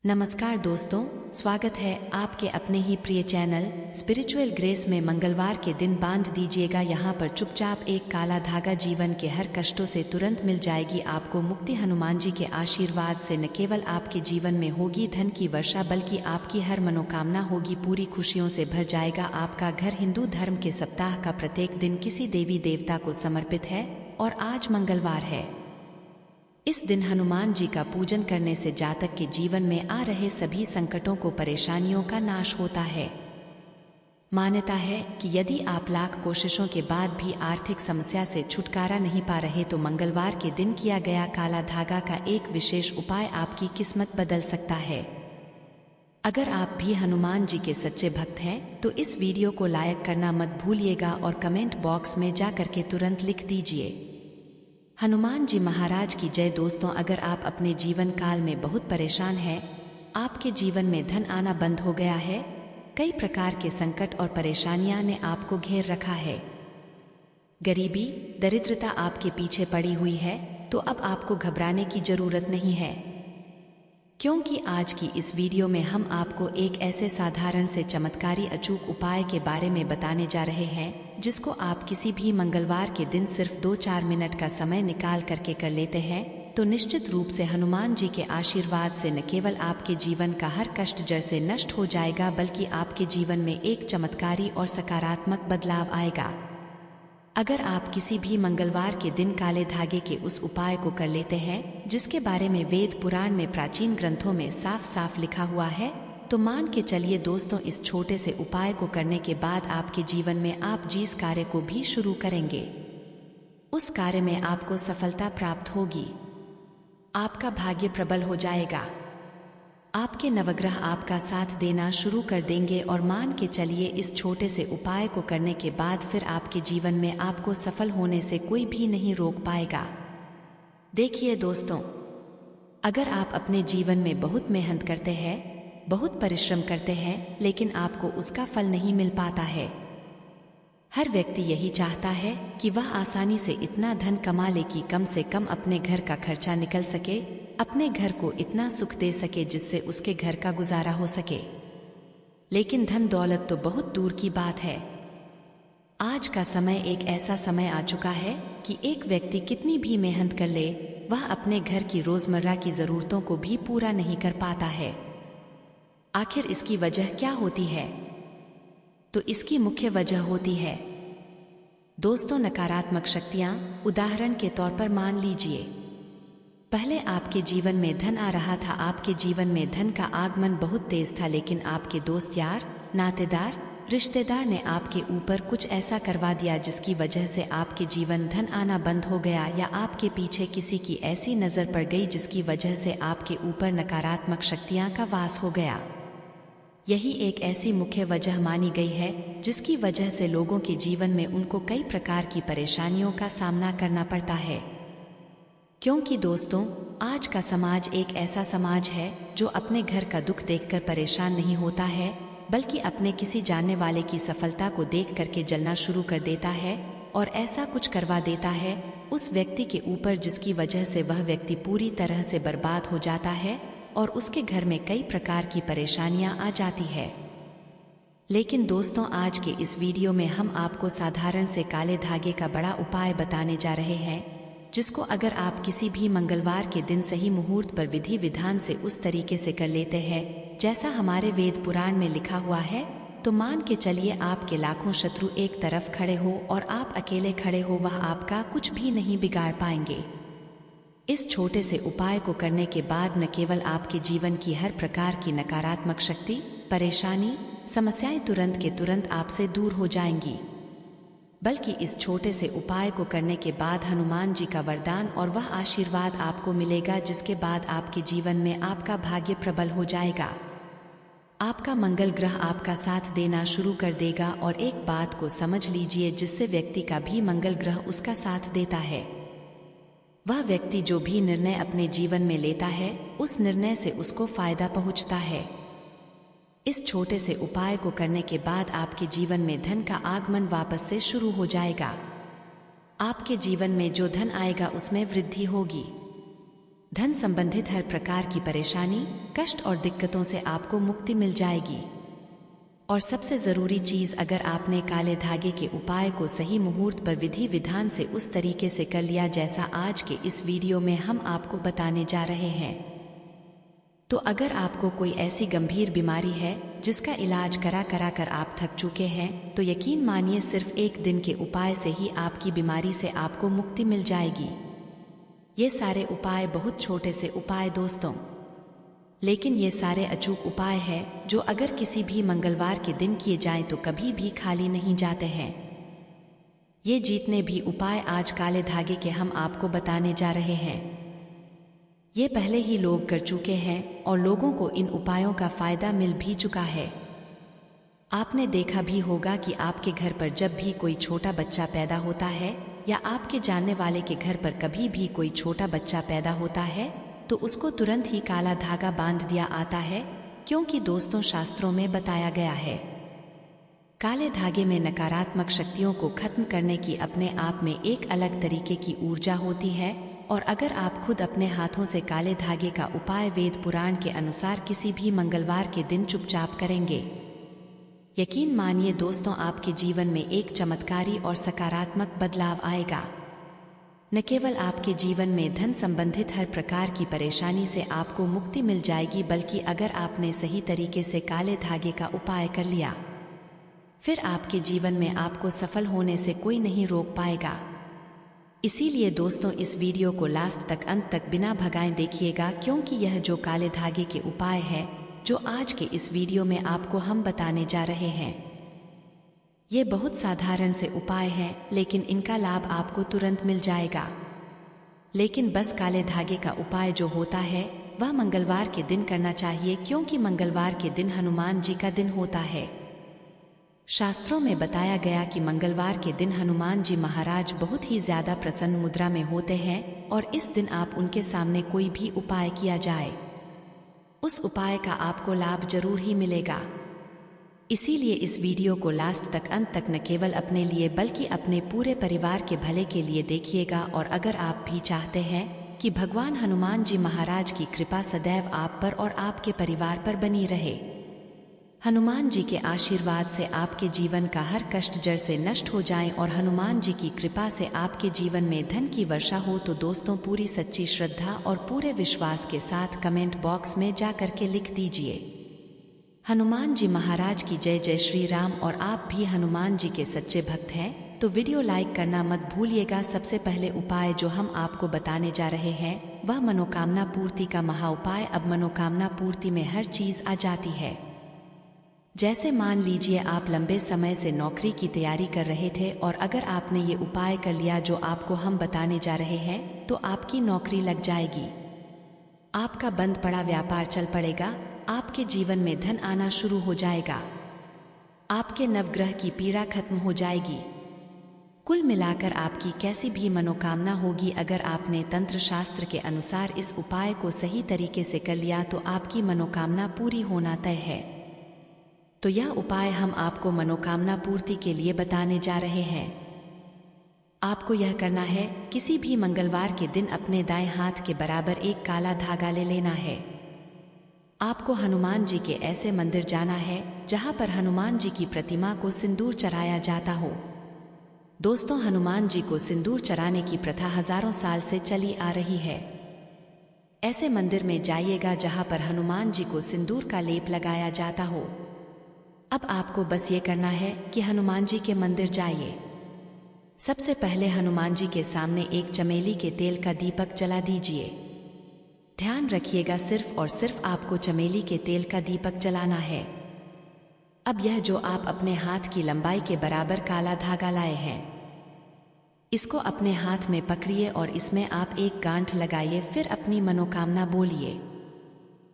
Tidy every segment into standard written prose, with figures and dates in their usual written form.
नमस्कार दोस्तों, स्वागत है आपके अपने ही प्रिय चैनल स्पिरिचुअल ग्रेस में। मंगलवार के दिन बांध दीजिएगा यहाँ पर चुपचाप एक काला धागा। जीवन के हर कष्टों से तुरंत मिल जाएगी आपको मुक्ति। हनुमान जी के आशीर्वाद से न केवल आपके जीवन में होगी धन की वर्षा, बल्कि आपकी हर मनोकामना होगी पूरी। खुशियों से भर जाएगा आपका घर। हिंदू धर्म के सप्ताह का प्रत्येक दिन किसी देवी देवता को समर्पित है और आज मंगलवार है। इस दिन हनुमान जी का पूजन करने से जातक के जीवन में आ रहे सभी संकटों को, परेशानियों का नाश होता है। मान्यता है कि यदि आप लाख कोशिशों के बाद भी आर्थिक समस्या से छुटकारा नहीं पा रहे तो मंगलवार के दिन किया गया काला धागा का एक विशेष उपाय आपकी किस्मत बदल सकता है। अगर आप भी हनुमान जी के सच्चे भक्त हैं तो इस वीडियो को लाइक करना मत भूलिएगा और कमेंट बॉक्स में जा करके तुरंत लिख दीजिए हनुमान जी महाराज की जय। दोस्तों, अगर आप अपने जीवन काल में बहुत परेशान हैं, आपके जीवन में धन आना बंद हो गया है, कई प्रकार के संकट और परेशानियां ने आपको घेर रखा है, गरीबी दरिद्रता आपके पीछे पड़ी हुई है, तो अब आपको घबराने की जरूरत नहीं है, क्योंकि आज की इस वीडियो में हम आपको एक ऐसे साधारण से चमत्कारी अचूक उपाय के बारे में बताने जा रहे हैं जिसको आप किसी भी मंगलवार के दिन सिर्फ 2-4 मिनट का समय निकाल करके कर लेते हैं तो निश्चित रूप से हनुमान जी के आशीर्वाद से न केवल आपके जीवन का हर कष्ट जड़ से नष्ट हो जाएगा, बल्कि आपके जीवन में एक चमत्कारी और सकारात्मक बदलाव आएगा। अगर आप किसी भी मंगलवार के दिन काले धागे के उस उपाय को कर लेते हैं जिसके बारे में वेद पुराण में प्राचीन ग्रंथों में साफ साफ लिखा हुआ है, तो मान के चलिए दोस्तों, इस छोटे से उपाय को करने के बाद आपके जीवन में आप जिस कार्य को भी शुरू करेंगे उस कार्य में आपको सफलता प्राप्त होगी। आपका भाग्य प्रबल हो जाएगा, आपके नवग्रह आपका साथ देना शुरू कर देंगे और मान के चलिए इस छोटे से उपाय को करने के बाद फिर आपके जीवन में आपको सफल होने से कोई भी नहीं रोक पाएगा। देखिए दोस्तों, अगर आप अपने जीवन में बहुत मेहनत करते हैं, बहुत परिश्रम करते हैं, लेकिन आपको उसका फल नहीं मिल पाता है। हर व्यक्ति यही चाहता है कि वह आसानी से इतना धन कमा ले कि कम से कम अपने घर का खर्चा निकल सके, अपने घर को इतना सुख दे सके जिससे उसके घर का गुजारा हो सके। लेकिन धन दौलत तो बहुत दूर की बात है। आज का समय एक ऐसा समय आ चुका है कि एक व्यक्ति कितनी भी मेहनत कर ले, वह अपने घर की रोजमर्रा की जरूरतों को भी पूरा नहीं कर पाता है। आखिर इसकी वजह क्या होती है? तो इसकी मुख्य वजह होती है दोस्तों नकारात्मक शक्तियां। उदाहरण के तौर पर मान लीजिए, पहले आपके जीवन में धन आ रहा था, आपके जीवन में धन का आगमन बहुत तेज था, लेकिन आपके दोस्त, यार, नातेदार, रिश्तेदार ने आपके ऊपर कुछ ऐसा करवा दिया जिसकी वजह से आपके जीवन धन आना बंद हो गया, या आपके पीछे किसी की ऐसी नजर पड़ गई जिसकी वजह से आपके ऊपर नकारात्मक शक्तियां का वास हो गया। यही एक ऐसी मुख्य वजह मानी गई है जिसकी वजह से लोगों के जीवन में उनको कई प्रकार की परेशानियों का सामना करना पड़ता है। क्योंकि दोस्तों, आज का समाज एक ऐसा समाज है जो अपने घर का दुख देखकर परेशान नहीं होता है, बल्कि अपने किसी जानने वाले की सफलता को देख करके जलना शुरू कर देता है और ऐसा कुछ करवा देता है उस व्यक्ति के ऊपर जिसकी वजह से वह व्यक्ति पूरी तरह से बर्बाद हो जाता है और उसके घर में कई प्रकार की परेशानियां आ जाती है। लेकिन दोस्तों, आज के इस वीडियो में हम आपको साधारण से काले धागे का बड़ा उपाय बताने जा रहे हैं जिसको अगर आप किसी भी मंगलवार के दिन सही मुहूर्त पर विधि विधान से उस तरीके से कर लेते हैं जैसा हमारे वेद पुराण में लिखा हुआ है, तो मान के चलिए आपके लाखों शत्रु एक तरफ खड़े हो और आप अकेले खड़े हो, वह आपका कुछ भी नहीं बिगाड़ पाएंगे। इस छोटे से उपाय को करने के बाद न केवल आपके जीवन की हर प्रकार की नकारात्मक शक्ति, परेशानी, समस्याएं तुरंत के तुरंत आपसे दूर हो जाएंगी, बल्कि इस छोटे से उपाय को करने के बाद हनुमान जी का वरदान और वह आशीर्वाद आपको मिलेगा जिसके बाद आपके जीवन में आपका भाग्य प्रबल हो जाएगा। आपका मंगल ग्रह आपका साथ देना शुरू कर देगा और एक बात को समझ लीजिए, जिससे व्यक्ति का भी मंगल ग्रह उसका साथ देता है, वह व्यक्ति जो भी निर्णय अपने जीवन में लेता है उस निर्णय से उसको फायदा पहुंचता है। इस छोटे से उपाय को करने के बाद आपके जीवन में धन का आगमन वापस से शुरू हो जाएगा। आपके जीवन में जो धन आएगा उसमें वृद्धि होगी। धन संबंधित हर प्रकार की परेशानी, कष्ट और दिक्कतों से आपको मुक्ति मिल जाएगी। और सबसे जरूरी चीज, अगर आपने काले धागे के उपाय को सही मुहूर्त पर विधि विधान से उस तरीके से कर लिया जैसा आज के इस वीडियो में हम आपको बताने जा रहे हैं, तो अगर आपको कोई ऐसी गंभीर बीमारी है जिसका इलाज करा कर आप थक चुके हैं, तो यकीन मानिए सिर्फ एक दिन के उपाय से ही आपकी बीमारी से आपको मुक्ति मिल जाएगी। ये सारे उपाय बहुत छोटे से उपाय दोस्तों, लेकिन ये सारे अचूक उपाय हैं जो अगर किसी भी मंगलवार के दिन किए जाएं तो कभी भी खाली नहीं जाते हैं। ये जितने भी उपाय आज काले धागे के हम आपको बताने जा रहे हैं, ये पहले ही लोग कर चुके हैं और लोगों को इन उपायों का फायदा मिल भी चुका है। आपने देखा भी होगा कि आपके घर पर जब भी कोई छोटा बच्चा पैदा होता है या आपके जानने वाले के घर पर कभी भी कोई छोटा बच्चा पैदा होता है तो उसको तुरंत ही काला धागा बांध दिया आता है, क्योंकि दोस्तों शास्त्रों में बताया गया है काले धागे में नकारात्मक शक्तियों को खत्म करने की अपने आप में एक अलग तरीके की ऊर्जा होती है। और अगर आप खुद अपने हाथों से काले धागे का उपाय वेद पुराण के अनुसार किसी भी मंगलवार के दिन चुपचाप करेंगे, यकीन मानिए दोस्तों आपके जीवन में एक चमत्कारी और सकारात्मक बदलाव आएगा। न केवल आपके जीवन में धन संबंधित हर प्रकार की परेशानी से आपको मुक्ति मिल जाएगी, बल्कि अगर आपने सही तरीके से काले धागे का उपाय कर लिया, फिर आपके जीवन में आपको सफल होने से कोई नहीं रोक पाएगा। इसीलिए दोस्तों इस वीडियो को लास्ट तक अंत तक बिना भगाए देखिएगा, क्योंकि यह जो काले धागे के उपाय है जो आज के इस वीडियो में आपको हम बताने जा रहे हैं, ये बहुत साधारण से उपाय हैं, लेकिन इनका लाभ आपको तुरंत मिल जाएगा। लेकिन बस काले धागे का उपाय जो होता है वह मंगलवार के दिन करना चाहिए, क्योंकि मंगलवार के दिन हनुमान जी का दिन होता है। शास्त्रों में बताया गया कि मंगलवार के दिन हनुमान जी महाराज बहुत ही ज्यादा प्रसन्न मुद्रा में होते हैं और इस दिन आप उनके सामने कोई भी उपाय किया जाए, उस उपाय का आपको लाभ जरूर ही मिलेगा। इसीलिए इस वीडियो को लास्ट तक अंत तक न केवल अपने लिए बल्कि अपने पूरे परिवार के भले के लिए देखिएगा। और अगर आप भी चाहते हैं कि भगवान हनुमान जी महाराज की कृपा सदैव आप पर और आपके परिवार पर बनी रहे, हनुमान जी के आशीर्वाद से आपके जीवन का हर कष्ट जड़ से नष्ट हो जाए और हनुमान जी की कृपा से आपके जीवन में धन की वर्षा हो, तो दोस्तों पूरी सच्ची श्रद्धा और पूरे विश्वास के साथ कमेंट बॉक्स में जा करके लिख दीजिए हनुमान जी महाराज की जय जय श्री राम। और आप भी हनुमान जी के सच्चे भक्त हैं तो वीडियो लाइक करना मत भूलिएगा। सबसे पहले उपाय जो हम आपको बताने जा रहे हैं वह मनोकामना पूर्ति का महा उपाय। अब मनोकामना पूर्ति में हर चीज आ जाती है। जैसे मान लीजिए आप लंबे समय से नौकरी की तैयारी कर रहे थे और अगर आपने ये उपाय कर लिया जो आपको हम बताने जा रहे हैं, तो आपकी नौकरी लग जाएगी, आपका बंद पड़ा व्यापार चल पड़ेगा, आपके जीवन में धन आना शुरू हो जाएगा, आपके नवग्रह की पीड़ा खत्म हो जाएगी। कुल मिलाकर आपकी कैसी भी मनोकामना होगी, अगर आपने तंत्र शास्त्र के अनुसार इस उपाय को सही तरीके से कर लिया तो आपकी मनोकामना पूरी होना तय है। तो यह उपाय हम आपको मनोकामना पूर्ति के लिए बताने जा रहे हैं। आपको यह करना है, किसी भी मंगलवार के दिन अपने दाएं हाथ के बराबर एक काला धागा ले लेना है। आपको हनुमान जी के ऐसे मंदिर जाना है जहां पर हनुमान जी की प्रतिमा को सिंदूर चढ़ाया जाता हो। दोस्तों हनुमान जी को सिंदूर चढ़ाने की प्रथा हजारों साल से चली आ रही है। ऐसे मंदिर में जाइएगा जहां पर हनुमान जी को सिंदूर का लेप लगाया जाता हो। अब आपको बस ये करना है कि हनुमान जी के मंदिर जाइए। सबसे पहले हनुमान जी के सामने एक चमेली के तेल का दीपक जला दीजिए। ध्यान रखिएगा सिर्फ और सिर्फ आपको चमेली के तेल का दीपक जलाना है। अब यह जो आप अपने हाथ की लंबाई के बराबर काला धागा लाए हैं, इसको अपने हाथ में पकड़िए और इसमें आप एक गांठ लगाइए, फिर अपनी मनोकामना बोलिए।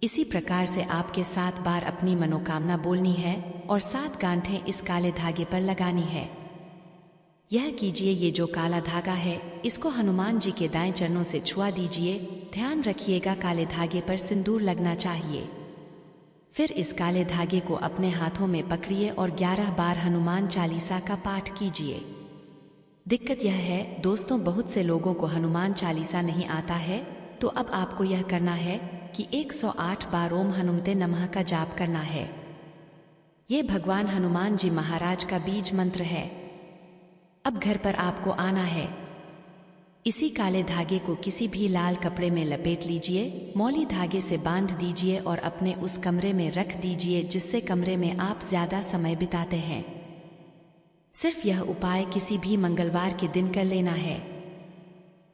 इसी प्रकार से आपके 7 बार अपनी मनोकामना बोलनी है और 7 गांठें इस काले धागे पर लगानी है। यह कीजिए, ये जो काला धागा है इसको हनुमान जी के दाएं चरणों से छुआ दीजिए। ध्यान रखिएगा काले धागे पर सिंदूर लगना चाहिए। फिर इस काले धागे को अपने हाथों में पकड़िए और 11 बार हनुमान चालीसा का पाठ कीजिए। दिक्कत यह है दोस्तों, बहुत से लोगों को हनुमान चालीसा नहीं आता है, तो अब आपको यह करना है कि 108 बार ओम हनुमते नमः का जाप करना है। ये भगवान हनुमान जी महाराज का बीज मंत्र है। अब घर पर आपको आना है। इसी काले धागे को किसी भी लाल कपड़े में लपेट लीजिए, मौली धागे से बांध दीजिए और अपने उस कमरे में रख दीजिए जिससे कमरे में आप ज्यादा समय बिताते हैं। सिर्फ यह उपाय किसी भी मंगलवार के दिन कर लेना है।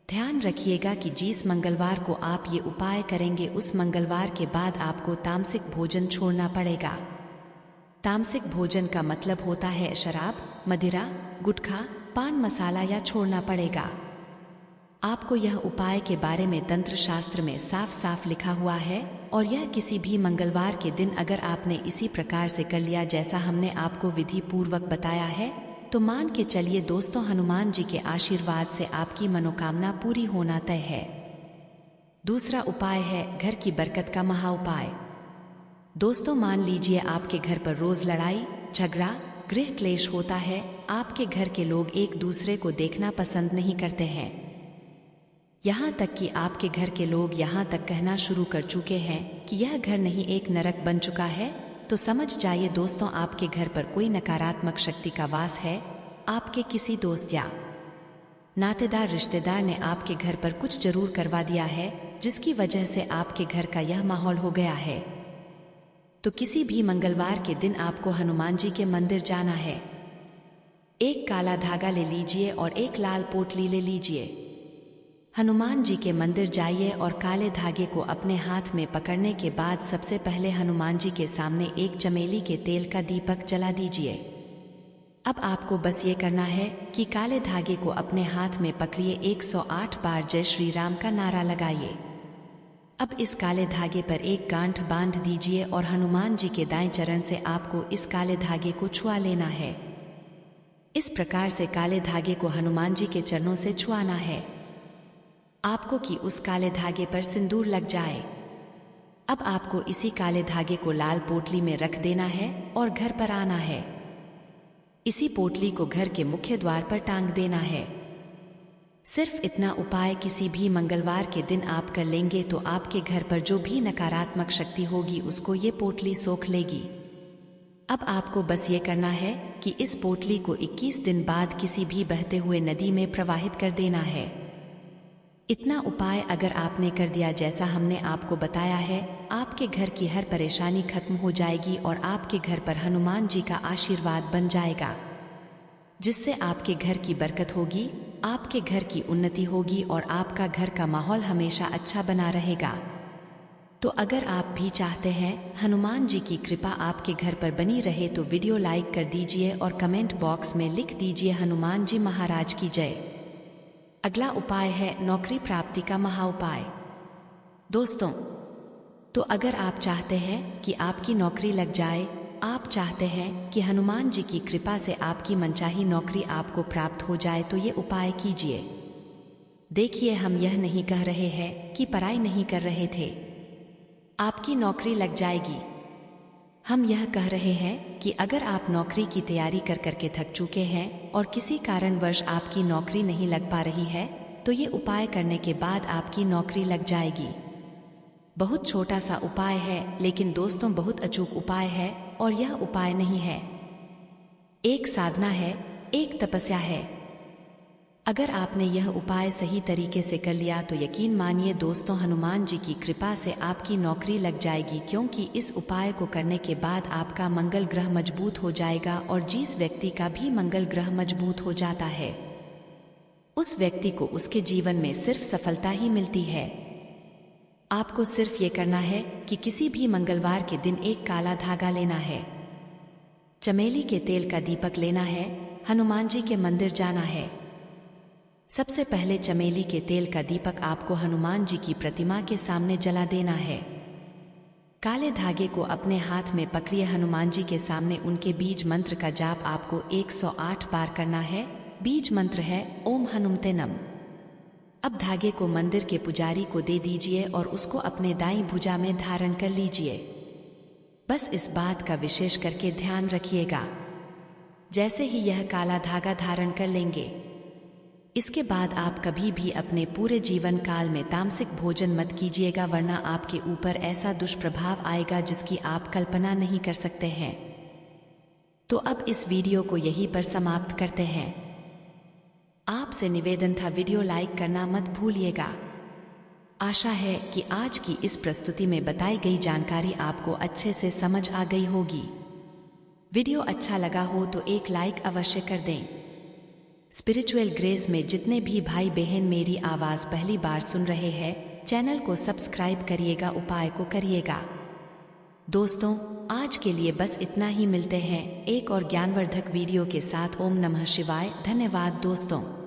ध्यान रखिएगा कि जिस मंगलवार को आप ये उपाय करेंगे उस मंगलवार के बाद आपको तामसिक भोजन छोड़ना पड़ेगा। तामसिक भोजन का मतलब होता है शराब, मदिरा, गुटखा, पान मसाला या छोड़ना पड़ेगा। आपको यह उपाय के बारे में तंत्र शास्त्र में साफ साफ लिखा हुआ है और यह किसी भी मंगलवार के दिन अगर आपने इसी प्रकार से कर लिया जैसा हमने आपको विधि पूर्वक बताया है तो मान के चलिए दोस्तों, हनुमान जी के आशीर्वाद से आपकी मनोकामना पूरी होना तय है। दूसरा उपाय है घर की बरकत का महा उपाय। दोस्तों, मान लीजिए आपके घर पर रोज लड़ाई झगड़ा गृह क्लेश होता है। आपके घर के लोग एक दूसरे को देखना पसंद नहीं करते हैं। यहाँ तक कि आपके घर के लोग यहाँ तक कहना शुरू कर चुके हैं कि यह घर नहीं एक नरक बन चुका है। तो समझ जाइए दोस्तों, आपके घर पर कोई नकारात्मक शक्ति का वास है। आपके किसी दोस्त या नातेदार रिश्तेदार ने आपके घर पर कुछ जरूर करवा दिया है जिसकी वजह से आपके घर का यह माहौल हो गया है। तो किसी भी मंगलवार के दिन आपको हनुमान जी के मंदिर जाना है। एक काला धागा ले लीजिए और एक लाल पोटली ले लीजिए। हनुमान जी के मंदिर जाइए और काले धागे को अपने हाथ में पकड़ने के बाद सबसे पहले हनुमान जी के सामने एक चमेली के तेल का दीपक जला दीजिए। अब आपको बस ये करना है कि काले धागे को अपने हाथ में पकड़िए, 108 बार जय श्री राम का नारा लगाइए। अब इस काले धागे पर एक गांठ बांध दीजिए और हनुमान जी के दाएं चरण से आपको इस काले धागे को छुआ लेना है। इस प्रकार से काले धागे को हनुमान जी के चरणों से छुआना है आपको कि उस काले धागे पर सिंदूर लग जाए। अब आपको इसी काले धागे को लाल पोटली में रख देना है और घर पर आना है। इसी पोटली को घर के मुख्य द्वार पर टांग देना है। सिर्फ इतना उपाय किसी भी मंगलवार के दिन आप कर लेंगे तो आपके घर पर जो भी नकारात्मक शक्ति होगी उसको ये पोटली सोख लेगी। अब आपको बस ये करना है कि इस पोटली को 21 दिन बाद किसी भी बहते हुए नदी में प्रवाहित कर देना है। इतना उपाय अगर आपने कर दिया जैसा हमने आपको बताया है, आपके घर की हर परेशानी खत्म हो जाएगी और आपके घर पर हनुमान जी का आशीर्वाद बन जाएगा, जिससे आपके घर की बरकत होगी, आपके घर की उन्नति होगी और आपका घर का माहौल हमेशा अच्छा बना रहेगा। तो अगर आप भी चाहते हैं हनुमान जी की कृपा आपके घर पर बनी रहे तो वीडियो लाइक कर दीजिए और कमेंट बॉक्स में लिख दीजिए हनुमान जी महाराज की जय। अगला उपाय है नौकरी प्राप्ति का महा उपाय। दोस्तों, तो अगर आप चाहते हैं कि आपकी नौकरी लग जाए, आप चाहते हैं कि हनुमान जी की कृपा से आपकी मनचाही नौकरी आपको प्राप्त हो जाए तो ये उपाय कीजिए। देखिए, हम यह नहीं कह रहे हैं कि पढ़ाई नहीं कर रहे थे आपकी नौकरी लग जाएगी। हम यह कह रहे हैं कि अगर आप नौकरी की तैयारी कर करके थक चुके हैं और किसी कारणवश आपकी नौकरी नहीं लग पा रही है तो ये उपाय करने के बाद आपकी नौकरी लग जाएगी। बहुत छोटा सा उपाय है लेकिन दोस्तों बहुत अचूक उपाय है और यह उपाय नहीं है, एक साधना है, एक तपस्या है। अगर आपने यह उपाय सही तरीके से कर लिया तो यकीन मानिए दोस्तों, हनुमान जी की कृपा से आपकी नौकरी लग जाएगी, क्योंकि इस उपाय को करने के बाद आपका मंगल ग्रह मजबूत हो जाएगा और जिस व्यक्ति का भी मंगल ग्रह मजबूत हो जाता है उस व्यक्ति को उसके जीवन में सिर्फ सफलता ही मिलती है। आपको सिर्फ ये करना है कि किसी भी मंगलवार के दिन एक काला धागा लेना है, चमेली के तेल का दीपक लेना है, हनुमान जी के मंदिर जाना है। सबसे पहले चमेली के तेल का दीपक आपको हनुमान जी की प्रतिमा के सामने जला देना है। काले धागे को अपने हाथ में पकड़िए, हनुमान जी के सामने उनके बीज मंत्र का जाप आपको 108 बार करना है। बीज मंत्र है ओम हनुमते नमः। अब धागे को मंदिर के पुजारी को दे दीजिए और उसको अपने दाईं भुजा में धारण कर लीजिए। बस इस बात का विशेष करके ध्यान रखिएगा, जैसे ही यह काला धागा धारण कर लेंगे इसके बाद आप कभी भी अपने पूरे जीवन काल में तामसिक भोजन मत कीजिएगा, वरना आपके ऊपर ऐसा दुष्प्रभाव आएगा जिसकी आप कल्पना नहीं कर सकते हैं। तो अब इस वीडियो को यहीं पर समाप्त करते हैं। आपसे निवेदन था, वीडियो लाइक करना मत भूलिएगा। आशा है कि आज की इस प्रस्तुति में बताई गई जानकारी आपको अच्छे से समझ आ गई होगी। वीडियो अच्छा लगा हो तो एक लाइक अवश्य कर दें। स्पिरिचुअल ग्रेस में जितने भी भाई बहन मेरी आवाज़ पहली बार सुन रहे हैं, चैनल को सब्सक्राइब करिएगा, उपाय को करिएगा। दोस्तों, आज के लिए बस इतना ही। मिलते हैं एक और ज्ञानवर्धक वीडियो के साथ। ओम नमः शिवाय। धन्यवाद दोस्तों।